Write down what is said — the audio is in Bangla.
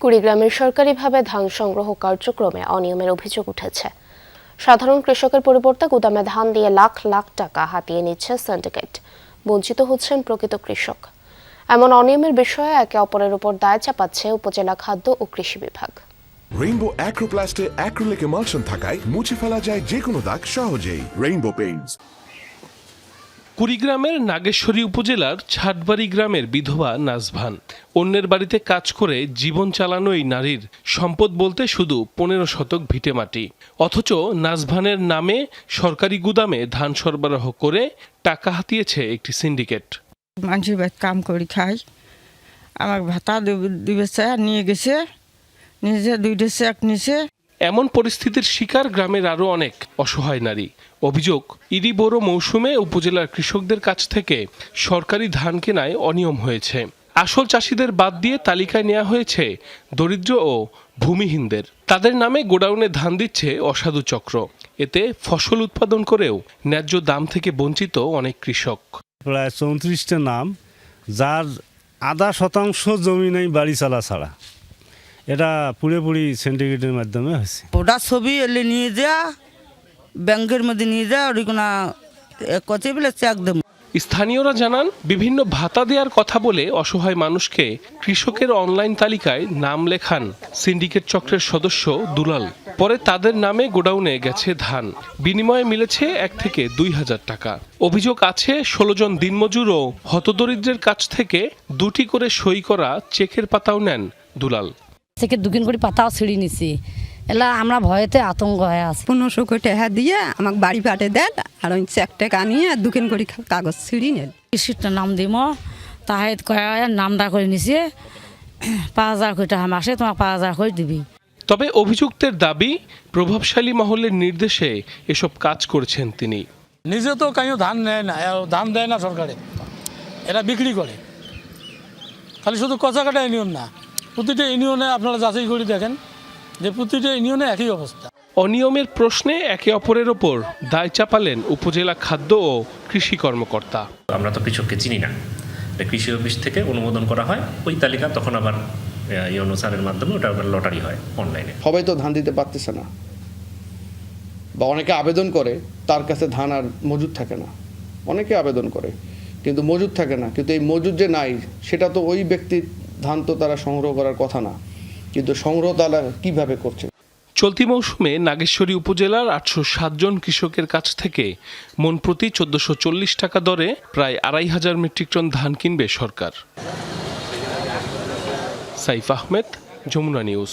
কুড়িগ্রামের সরকারিভাবে ধান সংগ্রহ কার্যক্রমে অনিয়মের অভিযোগ উঠেছে। সাধারণ কৃষকের পরিবর্তে গুদামে ধান দিয়ে লাখ লাখ টাকা হাতিয়ে নিচ্ছে সিন্ডিকেট। বঞ্চিত হচ্ছেন প্রকৃত কৃষক। এমন অনিয়মের বিষয়ে একে অপরের উপর দায় চাপাচ্ছে উপজেলা খাদ্য ও কৃষি বিভাগ। রেইনবো অ্যাক্রোপ্লাস্টে অ্যাক্রিলিক এমালশন থাকায় মুছে ফেলা যায় যে কোনো দাগ সহজেই। Rainbow Paints. কুড়িগ্রামের নাগেশ্বরী উপজেলার ছাটবাড়ি গ্রামের বিধবা নাজভান। অন্যের বাড়িতে কাজ করে জীবন চালানো এই নারীর সম্পদ বলতে শুধু 15 শতক ভিটেমাটি। অথচ নাজভানের নামে সরকারি গুদামে ধান সরবরাহ করে টাকা হাতিয়েছে একটি সিন্ডিকেট। মানুষের বাড়ি কাম করে খাই, আমার ভাতা দিবে নিয়ে গেছে, নিজে দুইটা চেক নিছে। এমন পরিস্থিতির শিকার গ্রামের আরও অনেক অসহায় নারী। অভিযোগ, ইরি বোরো মৌসুমে উপজেলার কৃষকদের কাছ থেকে সরকারি ধান কেনায় অনিয়ম হয়েছে। আসল চাষিদের বাদ দিয়ে তালিকায় নেওয়া হয়েছে দরিদ্র ও ভূমিহীনদের। তাদের নামে গোডাউনে ধান দিচ্ছে অসাধু চক্র। এতে ফসল উৎপাদন করেও ন্যায্য দাম থেকে বঞ্চিত অনেক কৃষক। প্রায় 34টা নাম, যার 0.5% জমি নেই বাড়ি চালা ছাড়া। এটা পুরোপুরি সিন্ডিকেটের মাধ্যমে হয়েছে। ওটা ছবি এলে নিয়ে যা ব্যাংকের মধ্যে নিয়ে যা ওই কোনো কত বলে চেক দেব। স্থানীয়রা জানান, বিভিন্ন ভাতা দেওয়ার কথা বলে অসহায় মানুষকে কৃষকের অনলাইন তালিকায় নাম লেখান সিন্ডিকেট চক্রের সদস্য দুলাল। পরে তাদের নামে গোডাউনে গেছে ধান, বিনিময়ে মিলেছে 1 থেকে 2,000 টাকা। অভিযোগ আছে 16 জন দিনমজুর ও হতদরিদ্রের কাছ থেকে 2টি করে সই করা চেকের পাতাও নেন দুলাল। থেকে 2 করে পাতাও ছিঁড়ি নিছি। এলা আমরা ভয়েতে আতঙ্ক হয়ে আছি। 1500 কোটি টাকা দিয়ে আমাকে বাড়ি পাঠে দেন, আর ওই চেক টেক আনিয়ে 2 করে কাগজ ছিঁড়ি নেন। কৃষিটা নাম দিব, তাহে নামটা করে নিছে 5,000 কোটি টাকা মাসে তোমার 5,000 করে দিবি। তবে অভিযুক্তের দাবি, প্রভাবশালী মহলের নির্দেশে এসব কাজ করেছেন তিনি। নিজে তো কাইও ধান নেয় না, ধান দেয় না সরকারে, এরা বিক্রি করে। খালি শুধু কচাকাটা ইউনিয়ন না, প্রতিটা ইউনিয়নে আপনারা যাচাই করে দেখেন যে প্রতিটা ইউনিয়নে একই অবস্থা। অনিয়মের প্রশ্নে একে অপরের ওপর দায় চাপালেন উপজেলা খাদ্য ও কৃষি কর্মকর্তা। আমরা তো কৃষককে চিনি না, কৃষি অফিস থেকে অনুমোদন করা হয়, ওই তালিকা তখন আবার অনুসারের মাধ্যমে ওটা আবার লটারি হয় অনলাইনে। সবাই তো ধান দিতে পারতেছে না, বা অনেকে আবেদন করে, তার কাছে ধান আর মজুদ থাকে না। অনেকে আবেদন করে কিন্তু মজুদ থাকে না, কিন্তু এই মজুদ যে নাই সেটা তো ওই ব্যক্তির ধান তো তারা সংগ্রহ করার কথা না, কিন্তু সংগ্রহ তারা কিভাবে করছে। চলতি মৌসুমে নাগেশ্বরী উপজেলার 807 জন কৃষকের কাছ থেকে মন প্রতি 1440 টাকা দরে প্রায় 2,500 মেট্রিক টন ধান কিনবে সরকার। সাইফ আহমেদ, যমুনা নিউজ।